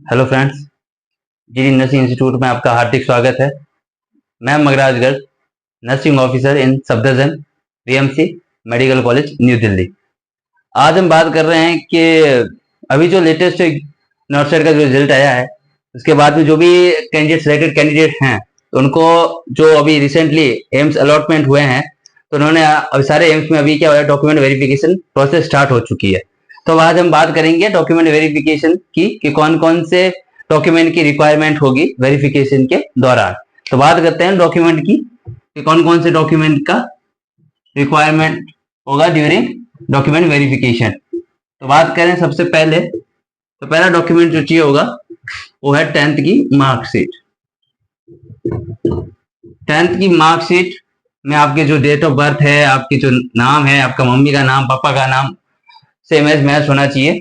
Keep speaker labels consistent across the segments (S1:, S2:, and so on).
S1: Hello friends, GD nursing institute में आपका हार्दिक स्वागत है। मैं Magraj Garg, nursing officer in Safdarjung BMC medical college new Delhi. आज हम बात कर रहे हैं कि अभी जो लेटेस्ट नॉर्थ का जो रिजल्ट आया है, उसके बाद में जो भी सिलेक्टेड कैंडिडेट हैं, तो उनको जो अभी रिसेंटली एम्स अलॉटमेंट हुए हैं, तो उन्होंने अभी सारे एम्स में अभी क्या हुआ है, डॉक्यूमेंट वेरिफिकेशन प्रोसेस स्टार्ट हो चुकी है। तो आज हम बात करेंगे डॉक्यूमेंट वेरिफिकेशन की कि कौन कौन से डॉक्यूमेंट की रिक्वायरमेंट होगी वेरिफिकेशन के दौरान। तो बात करते हैं डॉक्यूमेंट की कि कौन कौन से डॉक्यूमेंट का रिक्वायरमेंट होगा ड्यूरिंग डॉक्यूमेंट वेरिफिकेशन। तो बात करें सबसे पहले, तो पहला डॉक्यूमेंट जो चाहिए होगा वो है 10th की मार्कशीट। 10th की मार्कशीट में आपके जो डेट ऑफ बर्थ है, आपकी जो नाम है, आपका मम्मी का नाम, पापा का नाम सेम एज मैच होना चाहिए।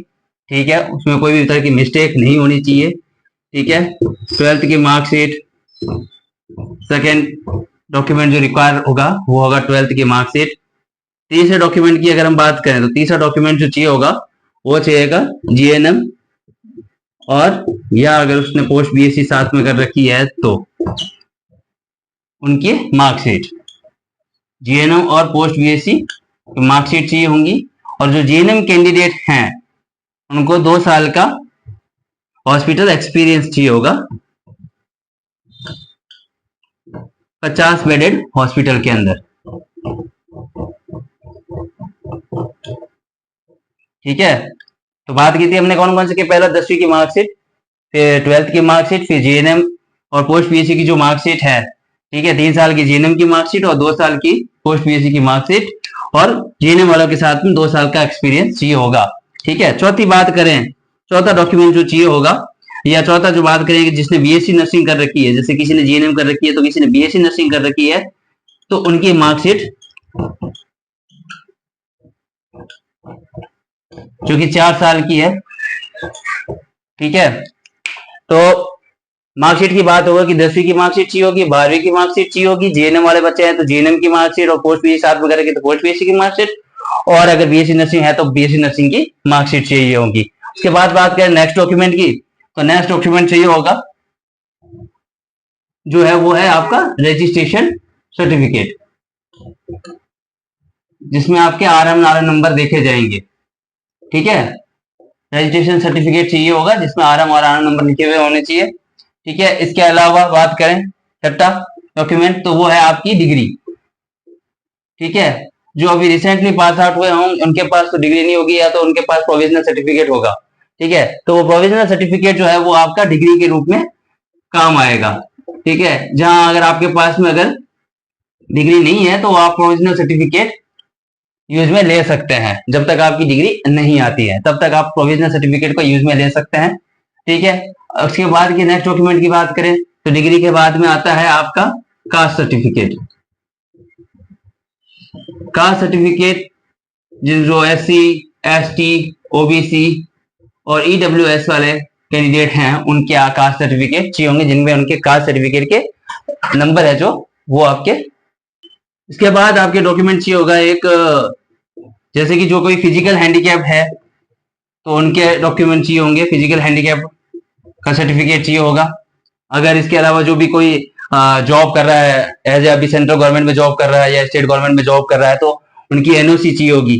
S1: ठीक है, उसमें कोई भी तरह की मिस्टेक नहीं होनी चाहिए। ठीक है, 12th की मार्कशीट। सेकेंड डॉक्यूमेंट जो रिक्वायर होगा वो होगा 12th की मार्कशीट। तीसरे डॉक्यूमेंट की अगर हम बात करें, तो तीसरा डॉक्यूमेंट जो चाहिए होगा वो चाहिएगा जीएनएम, और या अगर उसने पोस्ट बीएससी साथ में कर रखी है तो उनकी मार्कशीट। जीएनएम और पोस्ट बीएससी मार्कशीट चाहिए होंगी। और जो जीएनएम कैंडिडेट हैं उनको 2 साल का हॉस्पिटल एक्सपीरियंस चाहिए होगा 50 बेडेड हॉस्पिटल के अंदर। ठीक है, तो बात की थी हमने कौन कौन से कि पहला 10वीं की मार्कशीट, फिर 12th की मार्कशीट, फिर जीएनएम और पोस्ट बीएससी की जो मार्कशीट है। ठीक है, 3 साल की जीएनएम की मार्कशीट और 2 साल की पोस्ट बीएससी की मार्कशीट, और जीएनएम वालों के साथ में 2 साल का एक्सपीरियंस चाहिए होगा। ठीक है, चौथी बात करें, चौथा डॉक्यूमेंट जो चाहिए होगा, या चौथा जो बात करेंगे, जिसने बीएससी नर्सिंग कर रखी है, जैसे किसी ने जीएनएम कर रखी है तो किसी ने बीएससी नर्सिंग कर रखी है, तो उनकी मार्कशीट जो कि 4 साल की है। ठीक है, तो मार्कशीट की बात होगा कि 10वीं की मार्कशीट चाहिए होगी, 12वीं की मार्कशीट चाहिए होगी। जीएनएम वाले बच्चे हैं तो जीएनएम की मार्कशीट, और पोस्ट बीएससी साथ में करेंगे तो पोस्ट बीएससी की मार्कशीट, और अगर बीएससी नर्सिंग है तो बीएससी नर्सिंग की मार्कशीट चाहिए होगी। उसके बाद बात करें नेक्स्ट डॉक्यूमेंट की, तो नेक्स्ट डॉक्यूमेंट चाहिए होगा जो है वो है आपका रजिस्ट्रेशन सर्टिफिकेट, जिसमें आपके आरएम नारन नंबर देखे जाएंगे। ठीक है, रजिस्ट्रेशन सर्टिफिकेट चाहिए होगा जिसमें आरएम और आरएम नंबर लिखे हुए होने चाहिए। ठीक है, इसके अलावा बात करें छठा डॉक्यूमेंट, तो वो है आपकी डिग्री। ठीक है, जो अभी रिसेंटली पास आउट हुए हों उनके पास तो डिग्री नहीं होगी, या तो उनके पास प्रोविजनल सर्टिफिकेट होगा। ठीक है, तो वो प्रोविजनल सर्टिफिकेट जो है वो आपका डिग्री के रूप में काम आएगा। ठीक है, जहां अगर आपके पास में अगर डिग्री नहीं है तो आप प्रोविजनल सर्टिफिकेट यूज में ले सकते हैं। जब तक आपकी डिग्री नहीं आती है तब तक आप प्रोविजनल सर्टिफिकेट को यूज में ले सकते हैं। ठीक है, उसके बाद की नेक्स्ट डॉक्यूमेंट की बात करें, तो डिग्री के बाद में आता है आपका कास्ट सर्टिफिकेट। कास्ट सर्टिफिकेट जो SC, ST, OBC और EWS वाले कैंडिडेट हैं उनके कास्ट सर्टिफिकेट चाहिए होंगे, जिनमें उनके कास्ट सर्टिफिकेट के नंबर है जो वो आपके। इसके बाद आपके डॉक्यूमेंट चाहिए होगा एक, जैसे कि जो कोई फिजिकल हैंडीकैप है तो उनके डॉक्यूमेंट चाहिए होंगे, फिजिकल हैंडीकैप का सर्टिफिकेट चाहिए होगा। अगर इसके अलावा जो भी कोई जॉब कर रहा है, एज अभी सेंट्रल गवर्नमेंट में जॉब कर रहा है या स्टेट गवर्नमेंट में जॉब कर रहा है, तो उनकी एनओसी चाहिए होगी।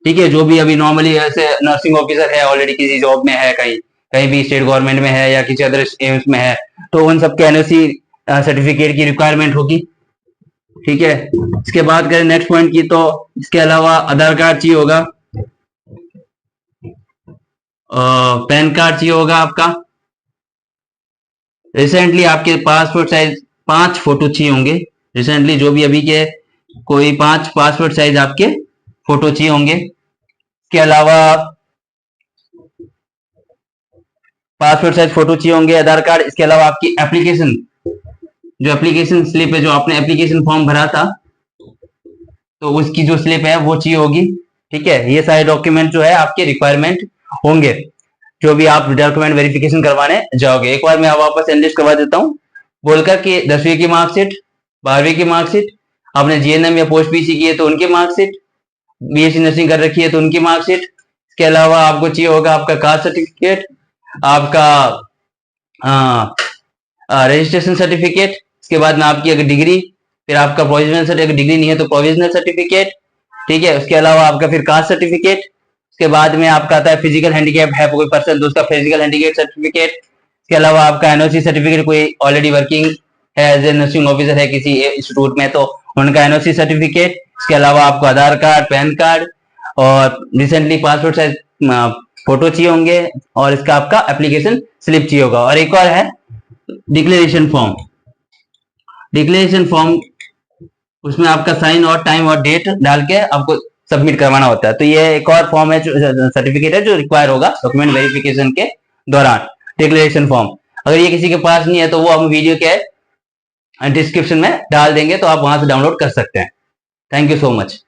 S1: ठीक है, जो भी अभी नॉर्मली ऐसे नर्सिंग ऑफिसर है, ऑलरेडी किसी जॉब में है, कहीं कहीं भी स्टेट गवर्नमेंट में है या किसी अदर एम्स में है, तो उन सबके एनओसी सर्टिफिकेट की रिक्वायरमेंट होगी। ठीक है, इसके बाद करें नेक्स्ट पॉइंट की, तो इसके अलावा आधार कार्ड चाहिए होगा, पैन कार्ड चाहिए होगा आपका। रिसेंटली आपके पासपोर्ट साइज 5 फोटो चाहिए होंगे। रिसेंटली जो भी अभी के कोई 5 पासपोर्ट साइज आपके फोटो चाहिए होंगे। इसके अलावा पासपोर्ट साइज फोटो चाहिए होंगे, आधार कार्ड। इसके अलावा आपकी एप्लीकेशन, जो एप्लीकेशन स्लिप है, जो आपने एप्लीकेशन फॉर्म भरा था तो उसकी जो स्लिप है वो चाहिए होगी। ठीक है, ये सारे डॉक्यूमेंट जो है आपके रिक्वायरमेंट होंगे जो भी आप डॉक्यूमेंट वेरिफिकेशन करवाने जाओगे। एक बार मैं वापस एनलिस्ट करवा देता हूँ बोलकर कि 10वीं की मार्कशीट, 12वीं की मार्कशीट, आपने जीएनएम या पोस्ट बीसी की है तो उनकी मार्कशीट, बीएससी नर्सिंग कर रखी है तो उनकी मार्कशीट। इसके अलावा आपको चाहिए होगा आपका कास्ट सर्टिफिकेट, आपका रजिस्ट्रेशन सर्टिफिकेट, इसके बाद में आपकी अगर डिग्री, फिर आपका प्रोविजनल सर्टिफिकेट, अगर डिग्री नहीं है तो प्रोविजनल सर्टिफिकेट, ठीक है। उसके अलावा आपका फिर कास्ट सर्टिफिकेट, उसके बाद में आपका आता है फिजिकल हैंडीकैप है कोई पर्सन तो उसका फिजिकल हैंडीकैप सर्टिफिकेट, इसके अलावा आपका एनओसी सर्टिफिकेट, कोई ऑलरेडी वर्किंग है एज ए नर्सिंग ऑफिसर है किसी इंस्टीट्यूट में तो उनका एनओसी सर्टिफिकेट, इसके अलावा आपको आधार कार्ड, पैन कार्ड और रिसेंटली पासपोर्ट साइज फोटो चाहिए होंगे और इसका आपका एप्लीकेशन स्लिप चाहिए होगा। और एक और है डिक्लेरेशन फॉर्म। डिक्लेरेशन फॉर्म उसमें आपका साइन और टाइम और डेट डाल के आपको सबमिट करवाना होता है। तो ये एक और फॉर्म है, सर्टिफिकेट है जो रिक्वायर होगा डॉक्यूमेंट वेरिफिकेशन के दौरान, डिक्लेरेशन फॉर्म। अगर ये किसी के पास नहीं है तो वो हम वीडियो के डिस्क्रिप्शन में डाल देंगे तो आप वहां से डाउनलोड कर सकते हैं। Thank you so much.